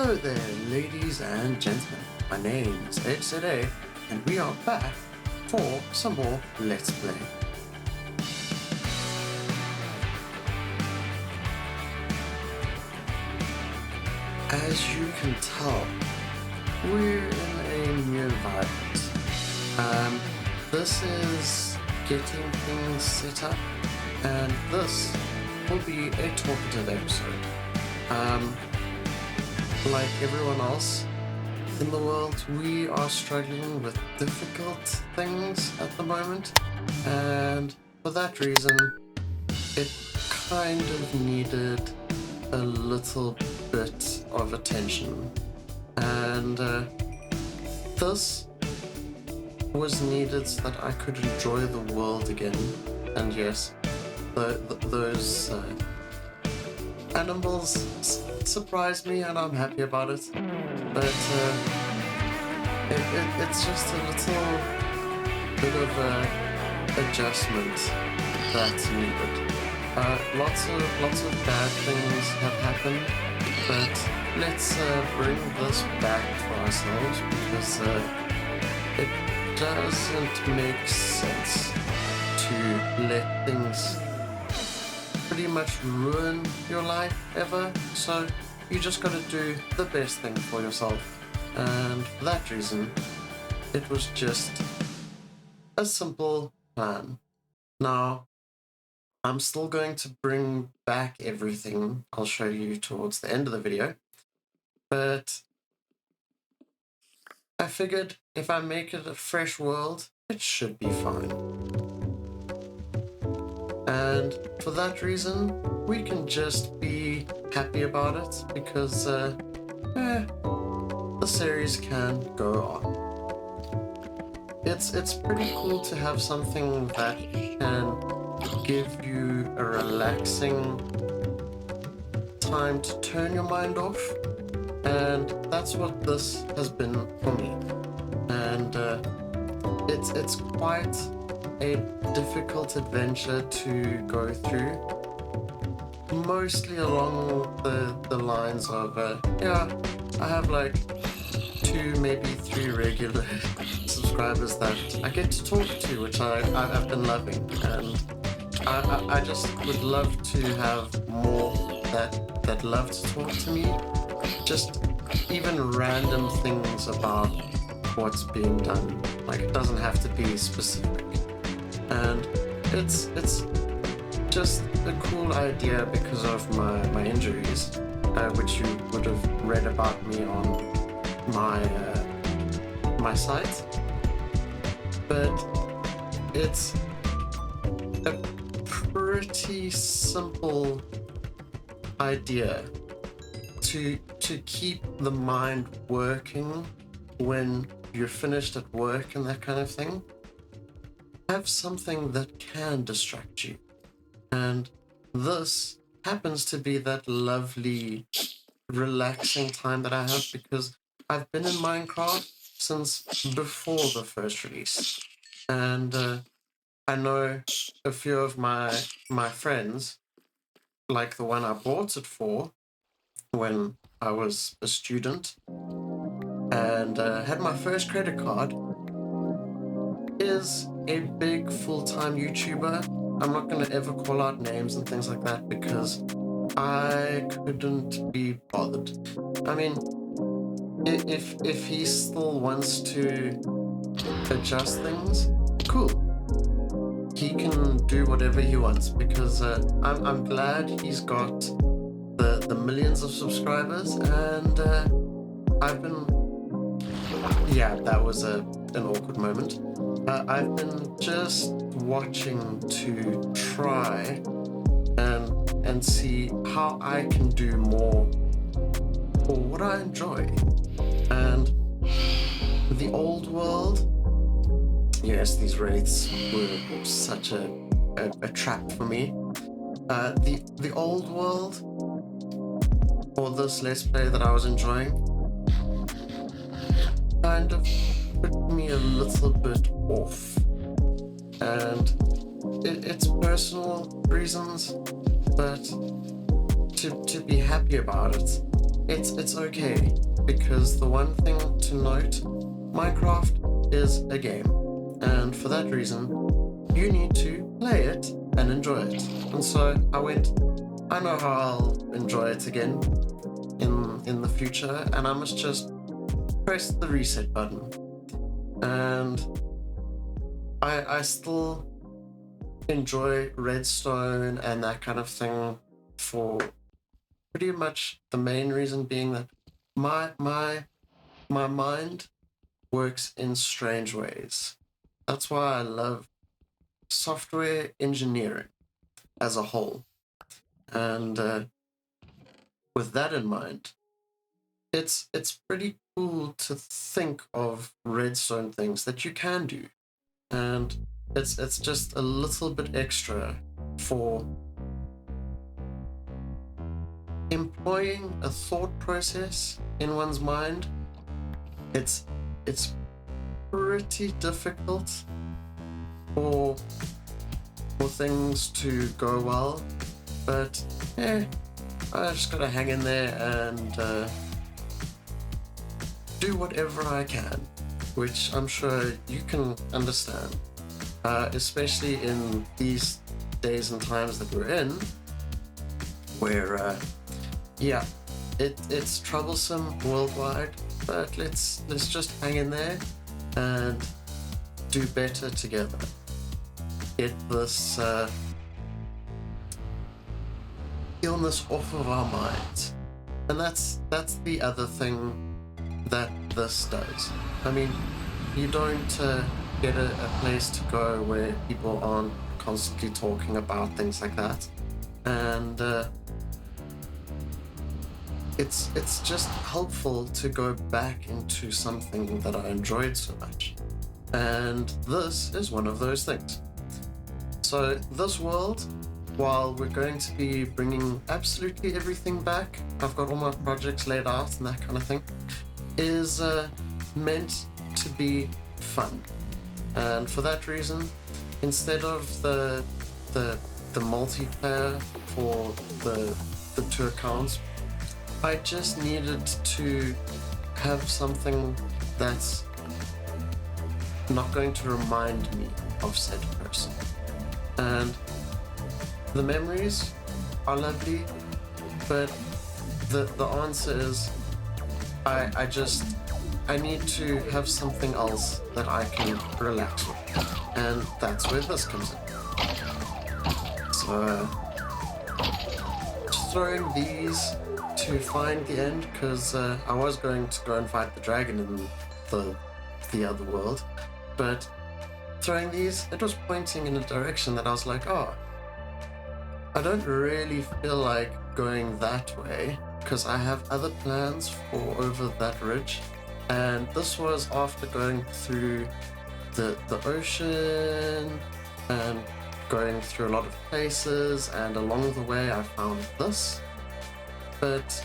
Hello there, ladies and gentlemen. My name is Ed today, and we are back for some more Let's Play. As you can tell, we're in a new environment. This is getting things set up, and this will be a talkative episode. Like everyone else in the world, we are struggling with difficult things at the moment, and for that reason, it kind of needed a little bit of attention. And this was needed so that I could enjoy the world again. And yes, those animals surprised me, and I'm happy about it. But it's just a little bit of adjustment that's needed. Lots of bad things have happened, but let's bring this back for ourselves, because it doesn't make sense to let things pretty much ruin your life ever. So you just got to do the best thing for yourself, and for that reason it was just a simple plan. Now I'm still going to bring back everything I'll show you towards the end of the video, but I figured if I make it a fresh world, it should be fine. And for that reason, we can just be happy about it, because the series can go on. It's pretty cool to have something that can give you a relaxing time to turn your mind off, and that's what this has been for me. And it's quite a difficult adventure to go through, mostly along the lines of I have like 2, maybe 3 regular subscribers that I get to talk to, which I've been loving, and I just would love to have more that love to talk to me, just even random things about what's being done. Like, it doesn't have to be specific. And it's just a cool idea because of my injuries, which you would have read about me on my site. But it's a pretty simple idea to keep the mind working when you're finished at work and that kind of thing. Have something that can distract you, and this happens to be that lovely relaxing time that I have, because I've been in Minecraft since before the first release, and I know a few of my friends, like the one I bought it for when I was a student and had my first credit card, is a big full-time YouTuber. I'm not going to ever call out names and things like that, because I couldn't be bothered. I mean, if he still wants to adjust things, cool. He can do whatever he wants, because I'm glad he's got the millions of subscribers, and I've been... Yeah, that was an awkward moment. I've been just watching to try and see how I can do more for what I enjoy. And the old world, yes, these wraiths were such a trap for me. The old world, or this Let's Play that I was enjoying, kind of put me a little bit off, and it's personal reasons, but to be happy about it, it's okay, because the one thing to note, Minecraft is a game, and for that reason, you need to play it and enjoy it. And so I went, I know how I'll enjoy it again in the future, and I must just press the reset button. And I still enjoy redstone and that kind of thing, for pretty much the main reason being that my mind works in strange ways. That's why I love software engineering as a whole. And with that in mind, it's pretty cool to think of redstone things that you can do, and it's just a little bit extra for employing a thought process in one's mind. It's pretty difficult for things to go well, but I just gotta hang in there and do whatever I can, which I'm sure you can understand, especially in these days and times that we're in, where it's troublesome worldwide, but let's just hang in there and do better together. Get this illness off of our minds. And that's the other thing that this does. I mean, you don't get a place to go where people aren't constantly talking about things like that, and it's just helpful to go back into something that I enjoyed so much, and this is one of those things. So this world, while we're going to be bringing absolutely everything back, I've got all my projects laid out and that kind of thing, is meant to be fun. And for that reason, instead of the multiplayer for the two accounts, I just needed to have something that's not going to remind me of said person. And the memories are lovely, but the answer is I need to have something else that I can relax with, and that's where this comes in. So just throwing these to find the end, because I was going to go and fight the dragon in the other world, but throwing these, it was pointing in a direction that I was like, oh, I don't really feel like going that way, because I have other plans for over that ridge. And this was after going through the ocean and going through a lot of places, and along the way I found this. But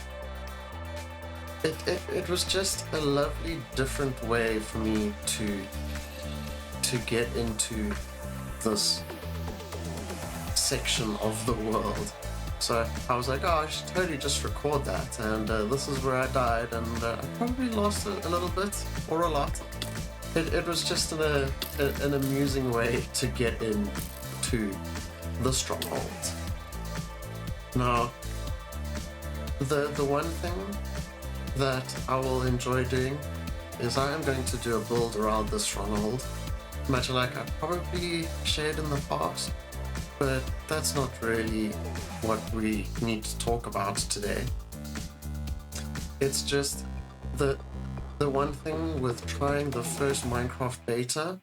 it was just a lovely different way for me to get into this section of the world. So I was like, oh, I should totally just record that, and this is where I died, and I probably lost a little bit, or a lot. It was just an amusing way to get into the stronghold. Now, the one thing that I will enjoy doing is I am going to do a build around the stronghold, much like I probably shared in the past, but that's not really what we need to talk about today. It's just the one thing with trying the first Minecraft beta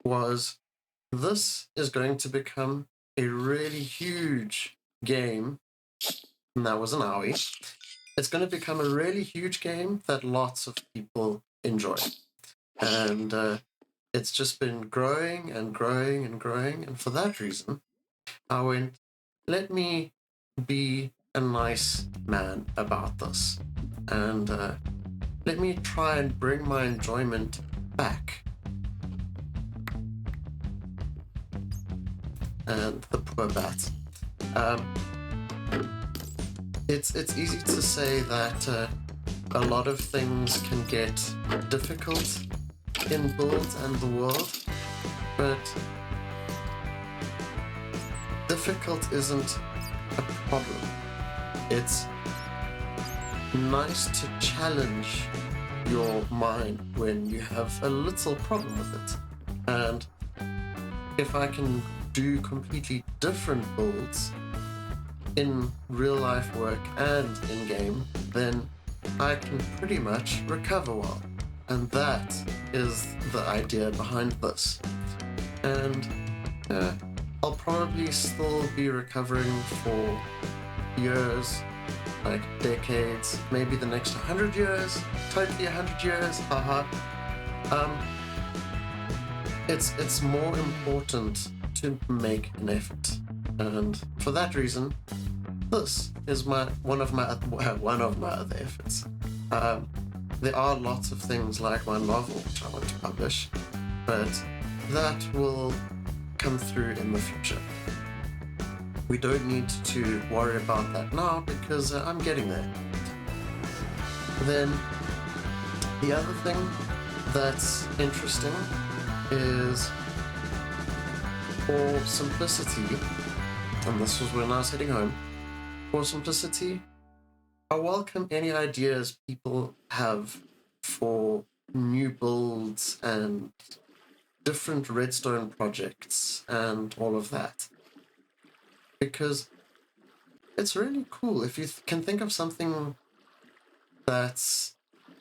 was this is going to become a really huge game, and that was an owie. It's going to become a really huge game that lots of people enjoy. And it's just been growing and growing and growing. And for that reason, I went, let me be a nice man about this. And let me try and bring my enjoyment back. And the poor bat. it's easy to say that a lot of things can get difficult in build and the world, but difficult isn't a problem. It's nice to challenge your mind when you have a little problem with it. And if I can do completely different builds in real life work and in game, then I can pretty much recover well. And that is the idea behind this. And I'll probably still be recovering for years, like decades, maybe the next 100 years, totally 100 years, haha. It's more important to make an effort, and for that reason, this is one of my other efforts. There are lots of things like my novel which I want to publish, but that will come through in the future. We don't need to worry about that now because I'm getting there. Then the other thing that's interesting is, for simplicity, and this was when I was heading home, for simplicity, I welcome any ideas people have for new builds and different redstone projects and all of that. Because it's really cool. If you can think of something that's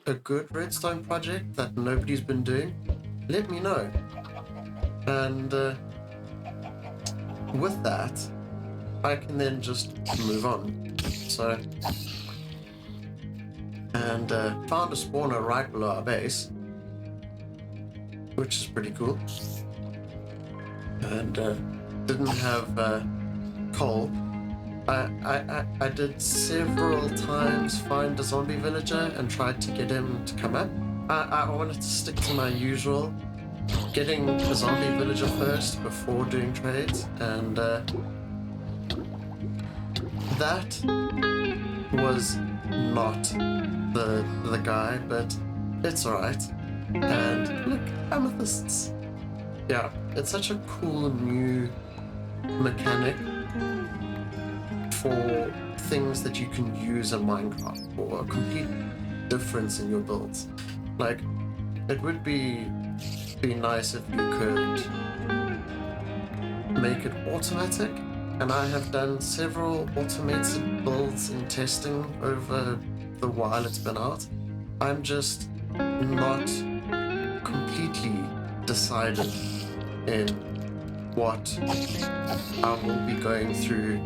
a good redstone project that nobody's been doing, let me know. And with that, I can then just move on. So, and found a spawner right below our base, which is pretty cool. And didn't have coal. I did several times find a zombie villager and tried to get him to come up. I wanted to stick to my usual, getting a zombie villager first before doing trades, and that was not the guy, but it's alright. And look, amethysts. Yeah, it's such a cool new mechanic for things that you can use in Minecraft for a complete difference in your builds. Like, it would be nice if you could make it automatic, and I have done several automated builds in testing over the while it's been out. I'm just not completely decided in what I will be going through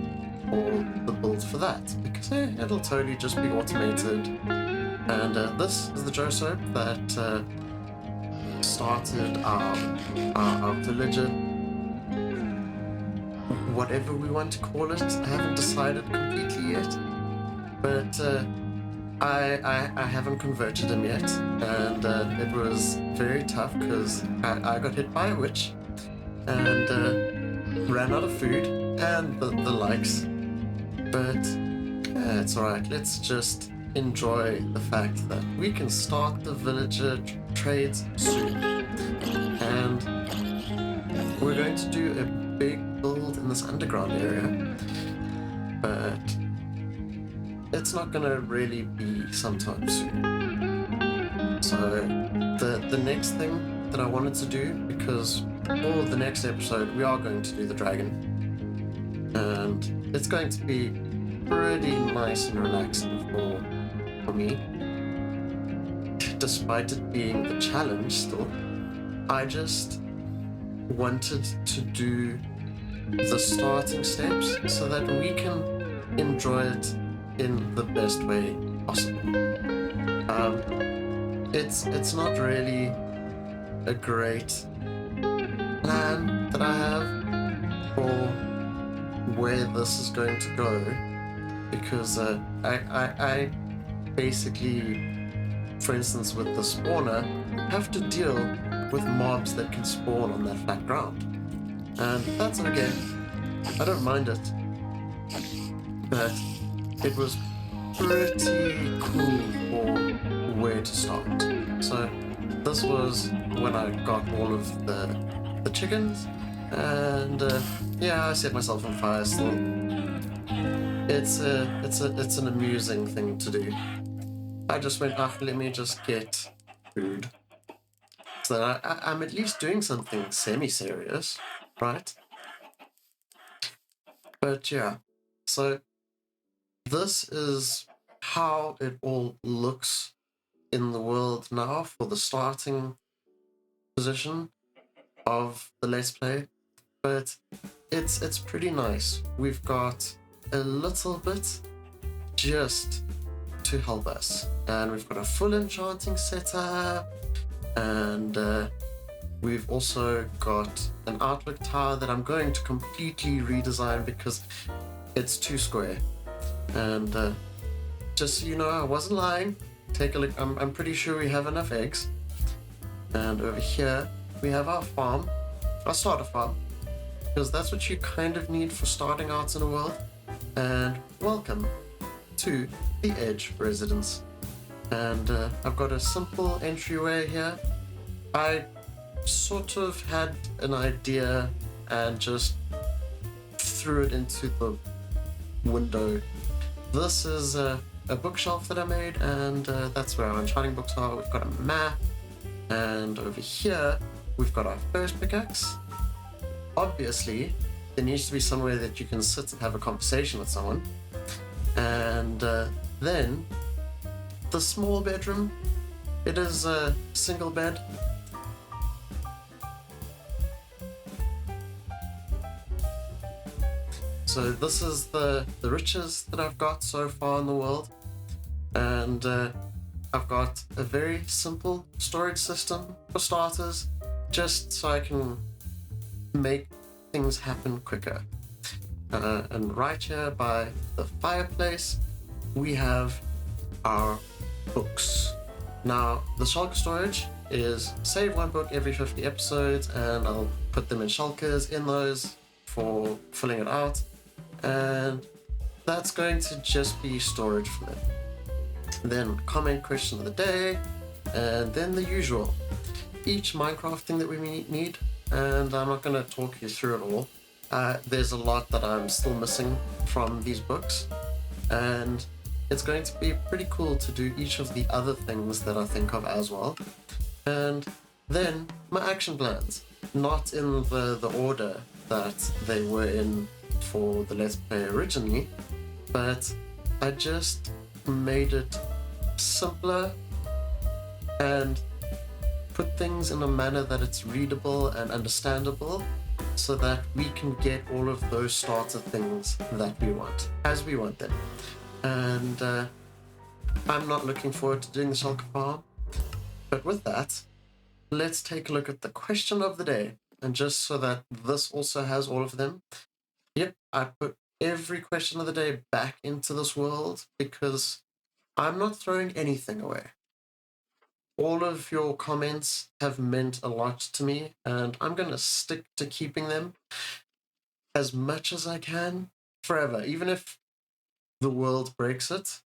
all the builds for that, because it'll totally just be automated. And this is the Joe Soap that started our villager, whatever we want to call it. I haven't decided completely yet, but I haven't converted him yet, and it was very tough because I got hit by a witch and ran out of food and the likes. But it's alright, let's just enjoy the fact that we can start the villager trades soon. And we're going to do a big build in this underground area, but it's not going to really be sometime soon. So the next thing that I wanted to do, because for the next episode we are going to do the dragon, and it's going to be pretty nice and relaxing for me, despite it being the challenge still. I just wanted to do the starting steps so that we can enjoy it in the best way possible. It's not really a great plan that I have for where this is going to go, because I basically, for instance with the spawner, have to deal with mobs that can spawn on that flat ground, and that's okay. I don't mind it, but it was pretty cool for where to start. So this was when I got all of the chickens, and yeah, I set myself on fire. Still, it's an amusing thing to do. I just went, let me just get food. So that I'm at least doing something semi-serious, right? But yeah, so this is how it all looks in the world now for the starting position of the Let's Play. But it's pretty nice. We've got a little bit just to help us, and we've got a full enchanting setup, and we've also got an outlook tower that I'm going to completely redesign because it's too square. And just so you know, I wasn't lying. Take a look. I'm pretty sure we have enough eggs. And over here we have our farm, our starter farm, because that's what you kind of need for starting out in a world. And welcome to the Edge residence. And I've got a simple entryway here. I sort of had an idea and just threw it into the window. This is a bookshelf that I made, and that's where our enchanting books are. We've got a map, and over here we've got our first pickaxe. Obviously, there needs to be somewhere that you can sit and have a conversation with someone. And then the small bedroom. It is a single bed. So this is the riches that I've got so far in the world. And I've got a very simple storage system for starters, just so I can make things happen quicker. And right here by the fireplace, we have our books. Now, the shulker storage is save one book every 50 episodes, and I'll put them in shulkers in those for filling it out. And that's going to just be storage for them. Then comment question of the day, and then the usual. Each Minecraft thing that we need, and I'm not going to talk you through it all. There's a lot that I'm still missing from these books, and it's going to be pretty cool to do each of the other things that I think of as well. And then my action plans, not in the order that they were in for the Let's Play originally, but I just made it simpler and put things in a manner that it's readable and understandable, so that we can get all of those starter things that we want as we want them. And I'm not looking forward to doing the shulker farm, but with that, let's take a look at the question of the day. And just so that this also has all of them, yep, I put every question of the day back into this world because I'm not throwing anything away. All of your comments have meant a lot to me, and I'm going to stick to keeping them as much as I can forever, even if the world breaks it.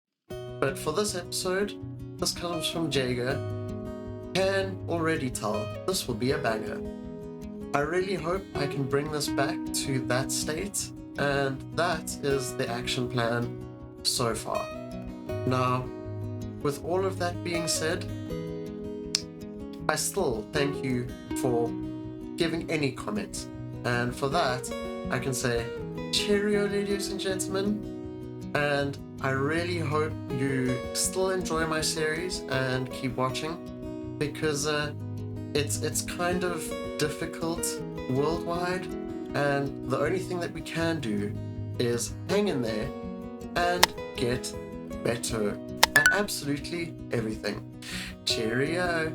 But for this episode, this comes from Jager. Can already tell this will be a banger. I really hope I can bring this back to that state, and that is the action plan so far. Now, with all of that being said, I still thank you for giving any comments, and for that, I can say cheerio, ladies and gentlemen, and I really hope you still enjoy my series and keep watching, because it's kind of difficult worldwide, and the only thing that we can do is hang in there and get better at absolutely everything. Cheerio!